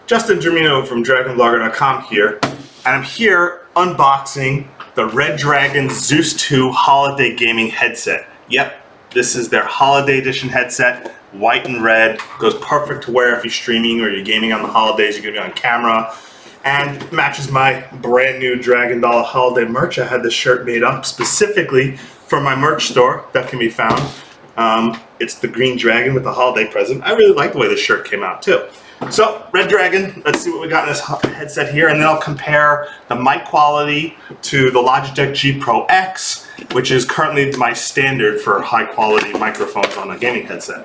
Justin Germino from DragonBlogger.com here, and I'm here unboxing the Redragon Zeus 2 Holiday Gaming Headset. Yep, this is their Holiday Edition headset, white and red, goes perfect to wear if you're streaming or you're gaming on the holidays, you're gonna be on camera, and matches my brand new Dragon Doll holiday merch. I had this shirt made up specifically for my merch store that can be found. It's the green dragon with the holiday present. I really like the way this shirt came out too. So, Redragon, let's see what we got in this headset here, and then I'll compare the mic quality to the Logitech G Pro X, which is currently my standard for high quality microphones on a gaming headset.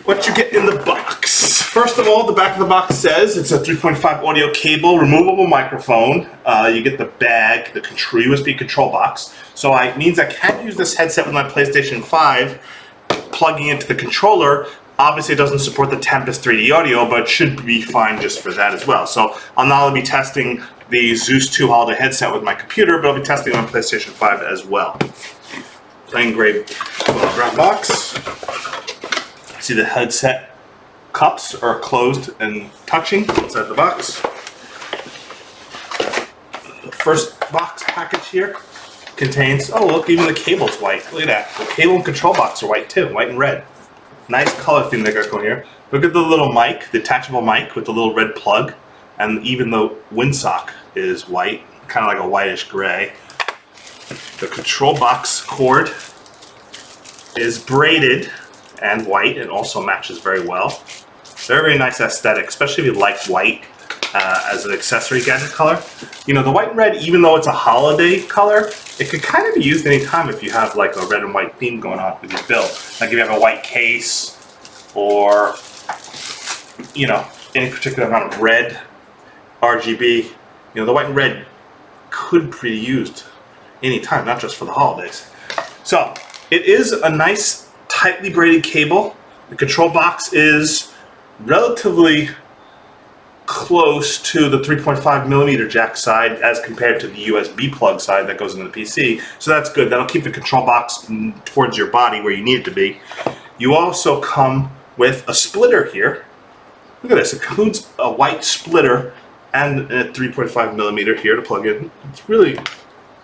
What you get in the box. First of all, the back of the box says it's a 3.5 audio cable, removable microphone. You get the bag, the USB control box. So it means I can use this headset with my PlayStation 5, plugging into the controller. Obviously it doesn't support the Tempest 3D audio, but it should be fine just for that as well. So I'll not only be testing the Zeus 2 holiday headset with my computer, but I'll be testing it on PlayStation 5 as well. Plain gray brown box. See the headset cups are closed and touching inside the box. The first box package here contains, oh look, even the cable's white. Look at that. The cable and control box are white too, white and red. Nice color theme they got going here. Look at the little mic, the detachable mic with the little red plug, and even the windsock is white, kind of like a whitish gray. The control box cord is braided and white, and also matches very well. Very, very nice aesthetic, especially if you like white as an accessory gadget color. You know, the white and red, even though it's a holiday color, it could kind of be used anytime if you have like a red and white theme going on with your build. Like if you have a white case or, you know, any particular amount of red, RGB, you know, the white and red could be used anytime, not just for the holidays. So it is a nice tightly braided cable. The control box is relatively close to the 3.5mm jack side as compared to the USB plug side that goes into the PC. So that's good. That'll keep the control box towards your body where you need it to be. You also come with a splitter here. Look at this. It includes a white splitter and a 3.5mm here to plug in. It's really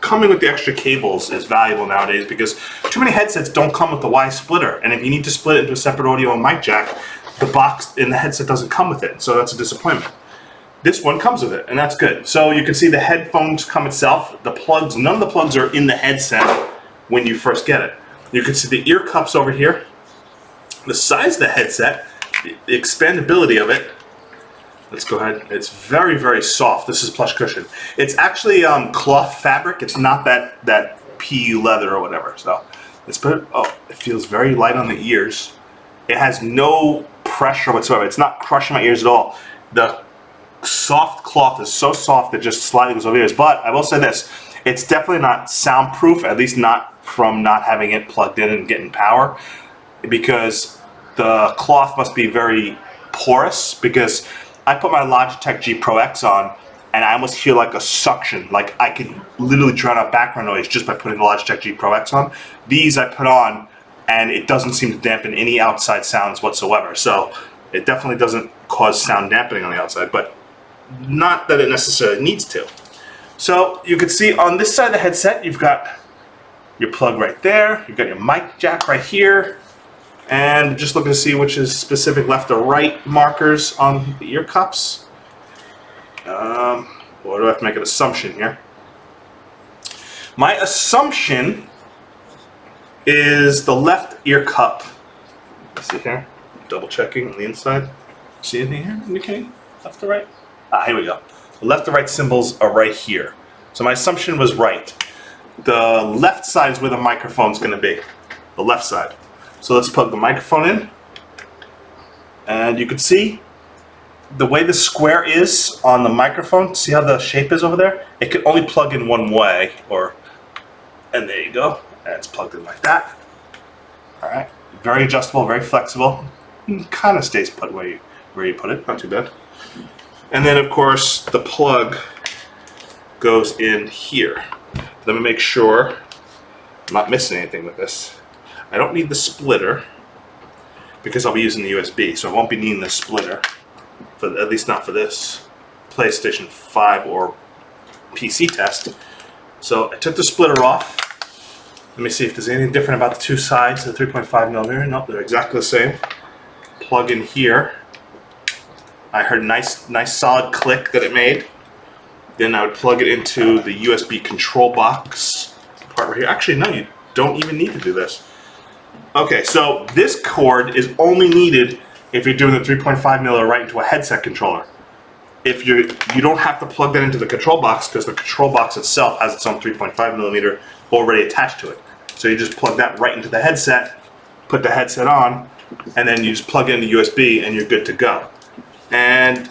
coming with the extra cables is valuable nowadays because too many headsets don't come with the Y splitter, and if you need to split it into a separate audio and mic jack, the box in the headset doesn't come with it, so that's a disappointment. This one comes with it, and that's good. So you can see the headphones come itself. The plugs, none of the plugs are in the headset when you first get it. You can see the ear cups over here, the size of the headset, the expandability of it. Let's go ahead. It's very, very soft. This is plush cushion. It's actually cloth fabric. It's not that PU leather or whatever. So let's put it. Oh, it feels very light on the ears. It has no pressure whatsoever. It's not crushing my ears at all. The soft cloth is so soft that just slightly goes over your ears. But I will say this: it's definitely not soundproof. At least not from not having it plugged in and getting power, because the cloth must be very porous. Because I put my Logitech G Pro X on, and I almost feel like a suction. Like I can literally drown out background noise just by putting the Logitech G Pro X on. These I put on, and it doesn't seem to dampen any outside sounds whatsoever. So it definitely doesn't cause sound dampening on the outside, but not that it necessarily needs to. So you can see on this side of the headset, you've got your plug right there. You've got your mic jack right here. And just looking to see which is specific left or right markers on the ear cups. Or do I have to make an assumption here? My assumption is the left ear cup. Let's see here. Double checking on the inside. See anything here indicating left or right? Ah, here we go. The left or right symbols are right here. So my assumption was right. The left side is where the microphone's going to be. The left side. So let's plug the microphone in, and you can see the way the square is on the microphone. See how the shape is over there? It can only plug in one way, and there you go. And it's plugged in like that. All right, very adjustable, very flexible. Kind of stays put where you put it. Not too bad. And then of course the plug goes in here. Let me make sure I'm not missing anything with this. I don't need the splitter because I'll be using the USB, so I won't be needing the splitter. at least not for this PlayStation 5 or PC test. So I took the splitter off. Let me see if there's anything different about the two sides of the 3.5 millimeter. Nope, they're exactly the same. Plug in here. I heard a nice solid click that it made. Then I would plug it into the USB control box part right here. Actually, no, you don't even need to do this. Okay, so this cord is only needed if you're doing the 3.5 millimeter right into a headset controller. If you don't have to plug that into the control box because the control box itself has its own 3.5 millimeter already attached to it. So you just plug that right into the headset, put the headset on, and then you just plug in the USB and you're good to go. And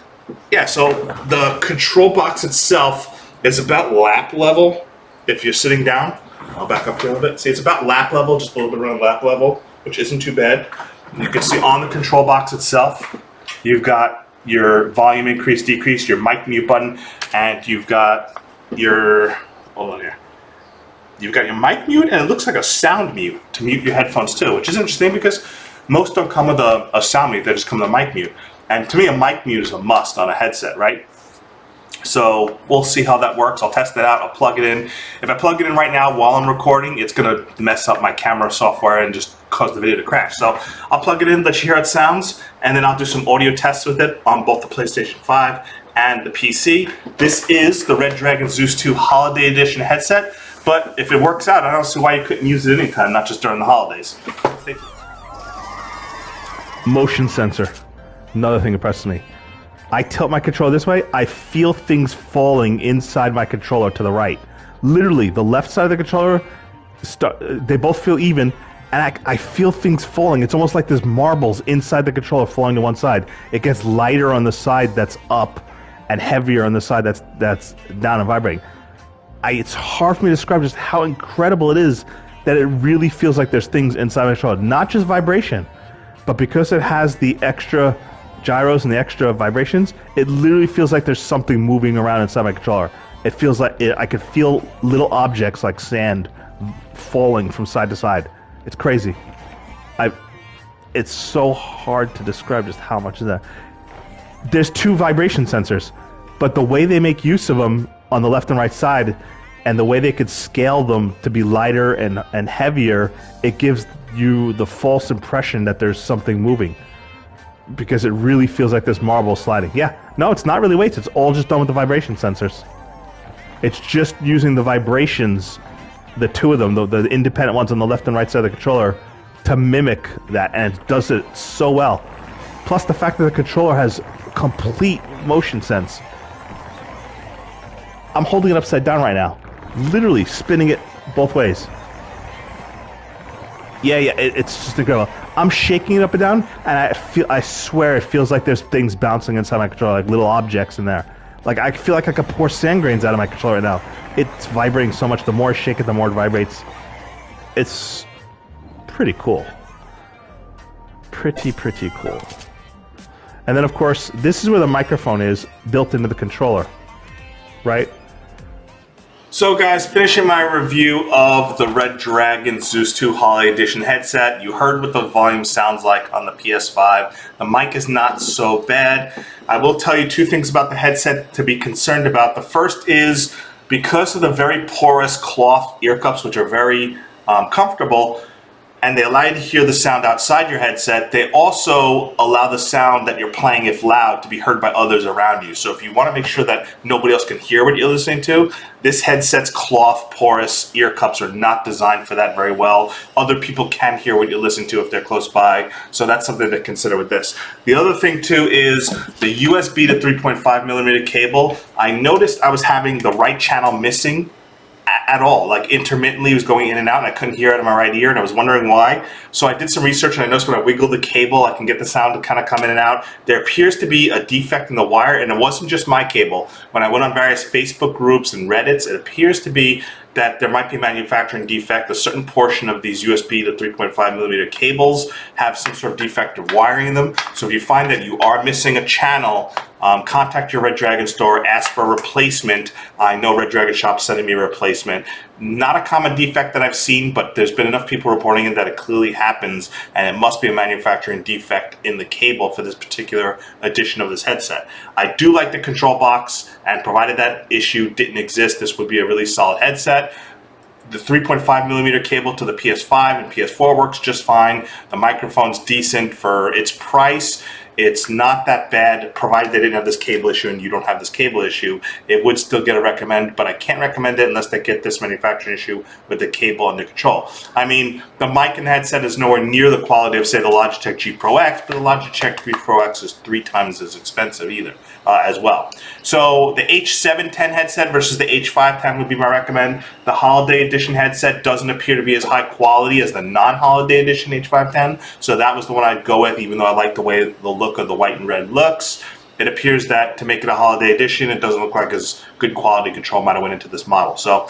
yeah, so the control box itself is about lap level if you're sitting down. I'll back up here a little bit. See, it's about lap level, just a little bit around lap level, which isn't too bad. And you can see on the control box itself, you've got your volume increase, decrease, your mic mute button, and you've got your, hold on here. You've got your mic mute, and it looks like a sound mute to mute your headphones too, which is interesting because most don't come with a sound mute, they just come with a mic mute. And to me, a mic mute is a must on a headset, right? So we'll see how that works. I'll test it out. I'll plug it in. If I plug it in right now while I'm recording, it's going to mess up my camera software and just cause the video to crash. So I'll plug it in, let you hear how it sounds, and then I'll do some audio tests with it on both the PlayStation 5 and the PC. This is the Redragon Zeus 2 Holiday Edition headset, but if it works out, I don't see why you couldn't use it anytime, not just during the holidays. Motion sensor. Another thing impresses me. I tilt my controller this way, I feel things falling inside my controller to the right. Literally, the left side of the controller, they both feel even, and I feel things falling. It's almost like there's marbles inside the controller falling to one side. It gets lighter on the side that's up and heavier on the side that's down and vibrating. It's hard for me to describe just how incredible it is that it really feels like there's things inside my controller. Not just vibration, but because it has the extra gyros and the extra vibrations, it literally feels like there's something moving around inside my controller. It feels like I could feel little objects like sand falling from side to side. It's crazy. It's so hard to describe just how much of that. There's two vibration sensors, but the way they make use of them on the left and right side, and the way they could scale them to be lighter and heavier, it gives you the false impression that there's something moving. Because it really feels like this marble sliding. Yeah, no, it's not really weights. It's all just done with the vibration sensors. It's just using the vibrations, the two of them, the independent ones on the left and right side of the controller, to mimic that, and it does it so well. Plus the fact that the controller has complete motion sense. I'm holding it upside down right now, literally spinning it both ways. Yeah, it's just incredible. I'm shaking it up and down, and I swear it feels like there's things bouncing inside my controller, like little objects in there. Like I feel like I could pour sand grains out of my controller right now. It's vibrating so much. The more I shake it, the more it vibrates. It's pretty cool. Pretty cool. And then, of course, this is where the microphone is built into the controller, right? So guys, finishing my review of the Redragon Zeus 2 Holiday Edition headset. You heard what the volume sounds like on the PS5. The mic is not so bad. I will tell you two things about the headset to be concerned about. The first is because of the very porous cloth ear cups, which are very comfortable, and they allow you to hear the sound outside your headset, they also allow the sound that you're playing, if loud, to be heard by others around you. So if you want to make sure that nobody else can hear what you're listening to, this headset's cloth, porous ear cups are not designed for that very well. Other people can hear what you're listening to if they're close by, so that's something to consider with this. The other thing too is the USB to 3.5 millimeter cable. I noticed I was having the right channel missing at all, like intermittently it was going in and out and I couldn't hear it in my right ear and I was wondering why. So I did some research and I noticed when I wiggle the cable I can get the sound to kind of come in and out. There appears to be a defect in the wire, and it wasn't just my cable. When I went on various Facebook groups and Reddits, it appears to be that there might be a manufacturing defect. A certain portion of these USB to 3.5mm cables have some sort of defective wiring in them. So if you find that you are missing a channel, contact your Redragon store, ask for a replacement. I know Redragon Shop's sending me a replacement. Not a common defect that I've seen, but there's been enough people reporting it that it clearly happens, and it must be a manufacturing defect in the cable for this particular edition of this headset. I do like the control box, and provided that issue didn't exist, this would be a really solid headset. The 3.5mm cable to the PS5 and PS4 works just fine. The microphone's decent for its price. It's not that bad, provided they didn't have this cable issue and you don't have this cable issue. It would still get a recommend, but I can't recommend it unless they get this manufacturing issue with the cable and the control. I mean, the mic and headset is nowhere near the quality of, say, the Logitech G Pro X, but the Logitech G Pro X is 3 times as expensive either, as well. So the H510 headset versus the H510 would be my recommend. The Holiday Edition headset doesn't appear to be as high quality as the non-Holiday Edition H510, so that was the one I'd go with, even though I like the way the look of the white and red looks. It appears that to make it a Holiday Edition, it doesn't look like as good quality control might have went into this model. So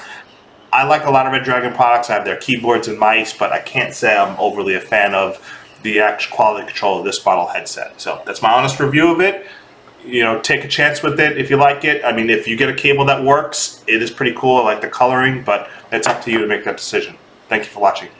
I like a lot of Redragon products. I have their keyboards and mice, but I can't say I'm overly a fan of the actual quality control of this model headset. So that's my honest review of it. You know, take a chance with it if you like it. I mean, if you get a cable that works, it is pretty cool. I like the coloring, but it's up to you to make that decision. Thank you for watching.